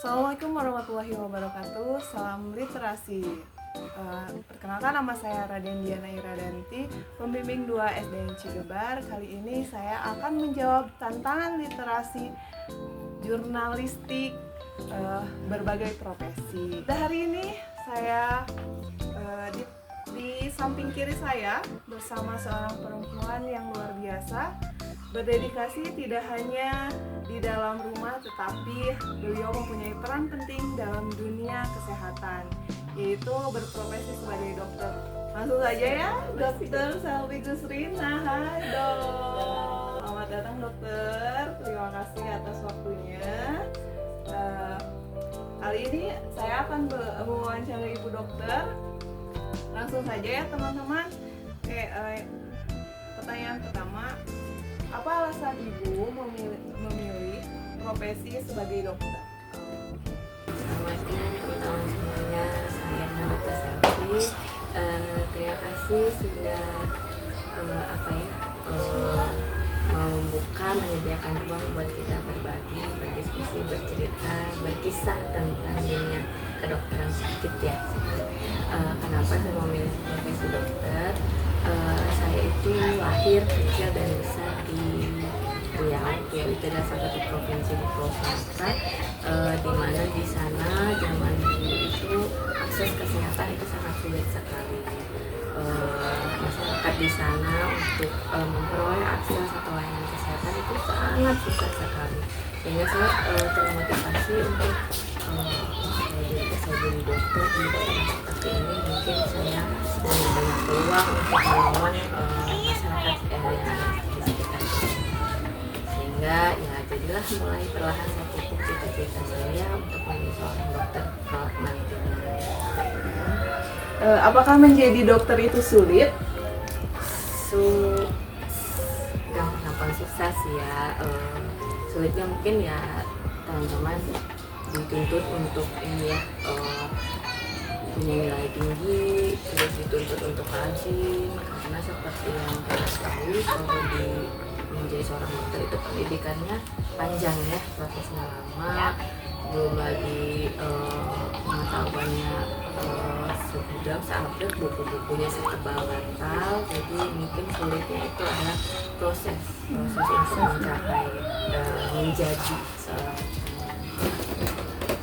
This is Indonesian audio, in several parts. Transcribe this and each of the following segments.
Assalamualaikum warahmatullahi wabarakatuh. Salam literasi. Perkenalkan, nama saya Raden Diana Iradanti, pembimbing 2 SDN Cigebar. Kali ini saya akan menjawab tantangan literasi jurnalistik berbagai profesi. Hari ini saya di samping kiri saya bersama seorang perempuan yang luar biasa, berdedikasi tidak hanya di dalam rumah, tetapi beliau mempunyai peran penting dalam dunia kesehatan, yaitu berprofesi sebagai dokter. Langsung saja ya, Dokter Selvi Gusrina. Hai dok, selamat datang dokter. Terima kasih atas waktunya. Kali ini saya akan mewawancarai ibu dokter. Langsung saja ya teman-teman. Pertanyaan pertama, apa alasan ibu memilih profesi sebagai dokter? Assalamualaikum teman-teman semuanya, saya Dr. Selvi. Terima kasih sudah menyediakan ruang buat kita berbagi, berdiskusi, bercerita, berkisah tentang dunia kedokteran sedikit ya. Kenapa saya memilih profesi dokter? Saya itu lahir, kecil dan besar di Riau. Riau itu adalah salah satu provinsi di Pulau Sumatera, di mana di sana zaman dulu itu akses kesehatan itu sangat sulit sekali. Masyarakat di sana untuk memperoleh akses atau layanan kesehatan itu sangat susah sekali. Sehingga saya termotivasi untuk saya jadi dokter di daerah seperti ini. Mungkin saya punya banyak peluang untuk melawan masyarakat yang ada di sekitar ini. Sehingga ya jadilah mulai perlahan saya pupuk cita-cita saya untuk menjadi seorang dokter kelak nantinya. Apakah menjadi dokter itu sulit? Gampang susah sih ya. Sulitnya mungkin ya teman-teman dituntut untuk ini ya, punya nilai tinggi, terus dituntut untuk rajin, karena seperti yang kita ketahui kalau menjadi seorang dokter itu pendidikannya panjang ya, prosesnya lama, belum lagi pengetahuannya sudah seupdate, buku-bukunya setebal bantal. Jadi mungkin sulitnya itu adalah proses untuk mencapai menjadi seorang.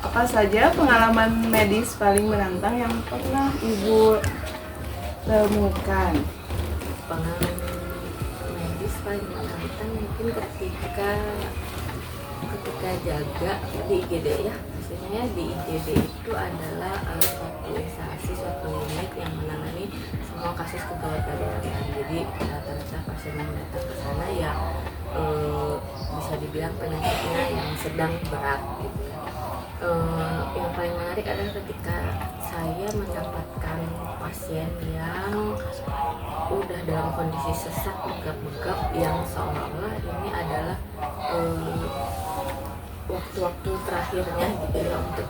Apa saja pengalaman medis paling menantang yang pernah ibu temukan? Pengalaman medis paling menantang mungkin ketika jaga di IGD ya. Maksudnya di IGD itu adalah suatu instansi, suatu unit yang menangani semua kasus kegawat darurat. Jadi rata-rata pasien yang datang ke sana ya bisa dibilang penyakitnya yang sedang berat gitu ya. Yang paling menarik adalah ketika saya mendapatkan pasien yang udah dalam kondisi sesak, megap-megap, yang seolah-olah ini adalah waktu-waktu terakhirnya gitu ya untuk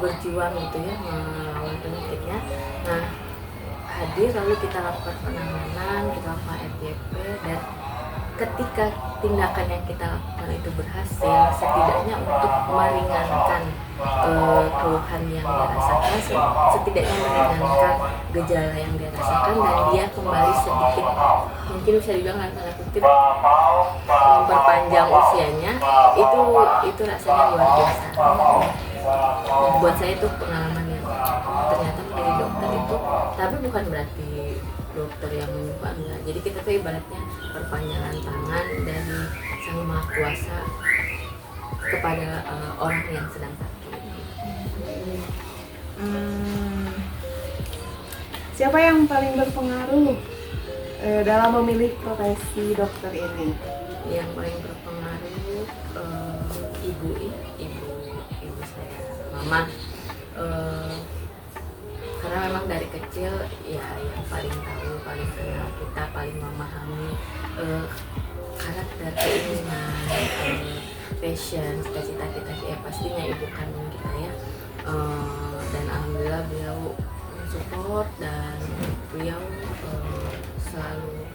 berjuang gitu ya melawan penyakitnya. Nah, hadir lalu kita lakukan penanganan, kita lakukan RJP, dan ketika tindakan yang kita lakukan itu berhasil, setidaknya untuk meringankan keluhan yang dia rasakan, setidaknya meringankan gejala yang dia rasakan, dan dia kembali sedikit, mungkin bisa dibilang tanda kutip memperpanjang usianya, itu rasanya luar biasa. Buat saya itu pengalaman yang ternyata menjadi dokter itu, tapi bukan berarti dokter yang menyembuh, enggak. Jadi kita tuh ibaratnya perpanjangan tangan dari Sang Maha Kuasa kepada orang yang sedang sakit. Siapa yang paling berpengaruh dalam memilih profesi dokter ini? Yang paling berpengaruh ibu saya, mama. Karena memang dari kecil ya yang paling tahu, paling kenal kita, paling memahami karakter, keinginan, passion, cita-cita kita ya pastinya ibu kandung kita ya. Dan alhamdulillah beliau support dan beliau selalu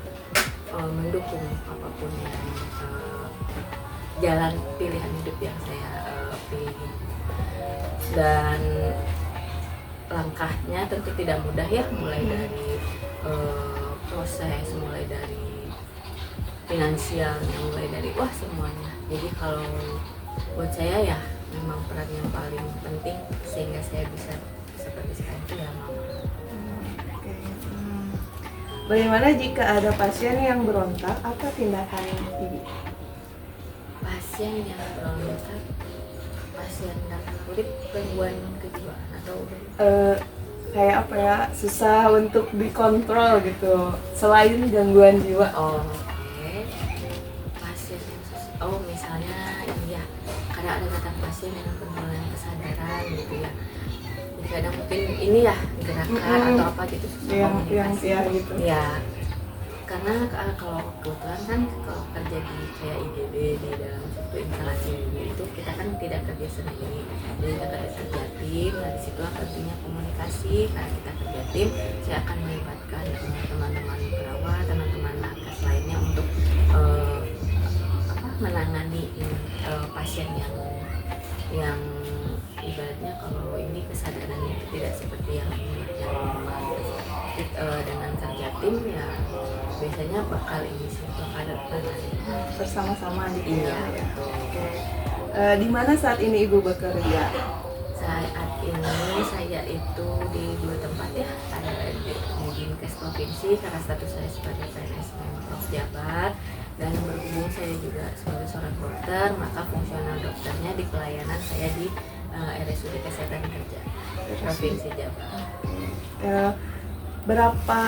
mendukung apapun yang jalan pilihan hidup yang saya pilih. Dan langkahnya tentu tidak mudah ya, mulai dari proses, mulai dari finansialnya, mulai dari semuanya. Jadi kalau buat saya ya memang peran yang paling penting sehingga saya bisa seperti sekarang itu ya mama. Oke. Bagaimana jika ada pasien yang berontak, apa tindakan Ibu? Pasien yang berontak, pasien dalam kulit gangguan kejiwaan atau Kayak apa ya, susah untuk dikontrol gitu selain gangguan jiwa. oke. Pasien yang misalnya ini ya, karena ada datang pasien yang penurunan kesadaran gitu ya, jadi kadang mungkin ini ya gerakan atau apa gitu susah yang komunikasi ya gitu. ya, karena kalau kebetulan kan kalau kerja di kayak IGD di dalam suatu instalasi itu kita kan tidak kerja sendiri, jadi kita kerja tim. Nah di situ artinya komunikasi, karena kita kerja tim saya akan melibatkan teman-teman perawat, teman-teman nakes lainnya untuk menangani pasien yang ibaratnya kalau ini kesadarannya tidak seperti yang normal. Dengan kerja tim ya biasanya bakal Bersama-sama gitu iya ya. betul. Di mana saat ini Ibu bekerja? Saat ini saya itu di 2 tempat ya, ada di Dinkes Provinsi karena status saya sebagai PNS Pemprov Jabar, dan berhubung saya juga sebagai seorang dokter, maka fungsional dokternya di pelayanan saya di RSUD Kesehatan Kerja Provinsi Jabar. Berapa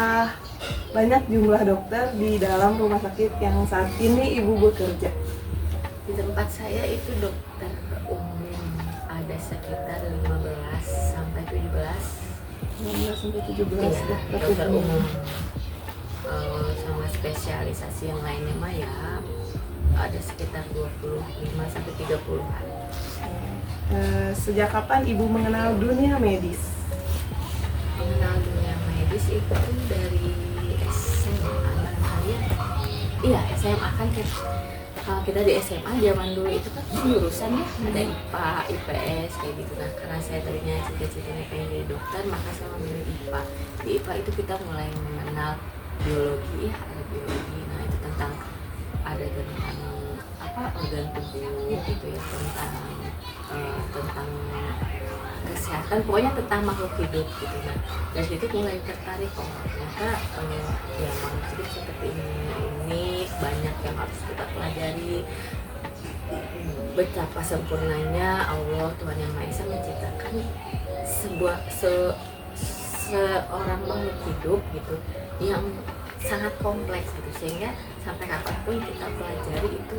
banyak jumlah dokter di dalam rumah sakit yang saat ini Ibu bekerja? Di tempat saya itu dokter umum ada sekitar 15 sampai 17. 15 sampai 17 Iya, dokter dokter umum. Sama spesialisasi yang lainnya mah ya ada sekitar 25 sampai 30-an. Sejak kapan Ibu mengenal dunia medis? Mengenal dunia medis itu dari SMA barangkali ya. Iya, SMA kan kalau kita di SMA zaman dulu itu kan jurusan ya, ada IPA, IPS kayak gitu. Nah karena saya tadinya cita-citanya pengen jadi dokter, maka saya memilih IPA. Di IPA itu kita mulai mengenal biologi ya, ada biologi. Nah itu tentang organ tubuh gitu ya, tentang kesehatan, pokoknya tentang makhluk hidup gitu. Nah dari situ mulai tertarik, ternyata ya makhluk hidup seperti ini banyak yang harus kita pelajari. Betapa sempurnanya Allah Tuhan Yang Maha Esa menciptakan seorang makhluk hidup gitu yang sangat kompleks gitu, sehingga sampai kapanpun kita pelajari itu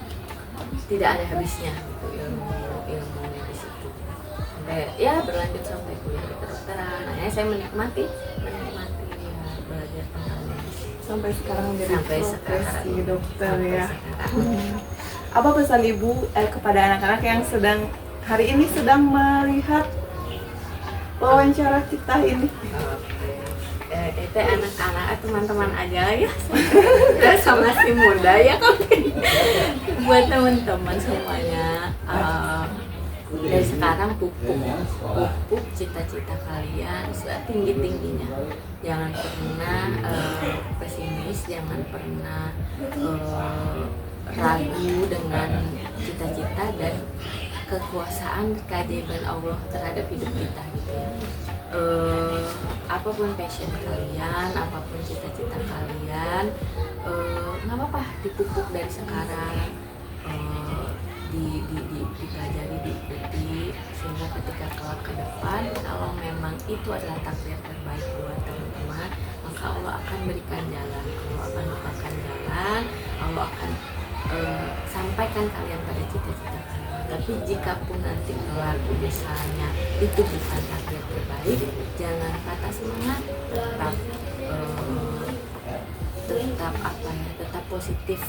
tidak ada habisnya gitu ilmu medis itu, sampai ya berlanjut sampai kuliah di kedokteran. Akhirnya saya menikmati ya belajar tentang medis Sampai sekarang jadi sampai profesi sekarang dokter sampai ya. sekarang. Apa pesan Ibu kepada anak-anak yang hari ini sedang melihat wawancara kita ini? Itu anak-anak teman-teman aja ya, sama si muda ya kan. Buat teman-teman semuanya, dari sekarang pupuk cita-cita kalian setinggi-tingginya. Jangan pernah pesimis, jangan pernah ragu dengan cita-cita dan kekuasaan keajaiban Allah terhadap hidup kita gitu ya. Apapun passion kalian, apapun cita-cita kalian, nggak apa-apa dipupuk dari sekarang, dipelajari, diikuti, sehingga ketika kelak ke depan kalau memang itu adalah takdir terbaik buat teman-teman, maka Allah akan berikan jalan, Allah akan bukakan jalan, Allah akan sampaikan kalian pada cita-cita kalian. Tapi jika pun nanti kelak misalnya itu bukan takdir terbaik, jangan patah semangat, tetap positif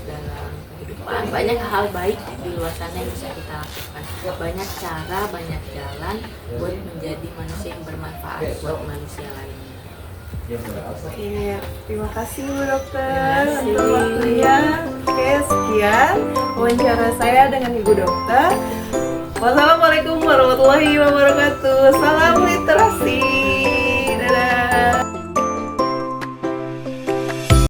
dalam kehidupan. Banyak hal baik di luar sana yang bisa kita lakukan, banyak cara, banyak jalan buat menjadi manusia yang bermanfaat buat manusia lainnya. Oke, terima kasih Bu Dokter Terima kasih. untuk waktunya. Oke, sekian wawancara saya dengan Ibu Dokter. Wassalamualaikum warahmatullahi wabarakatuh. Salam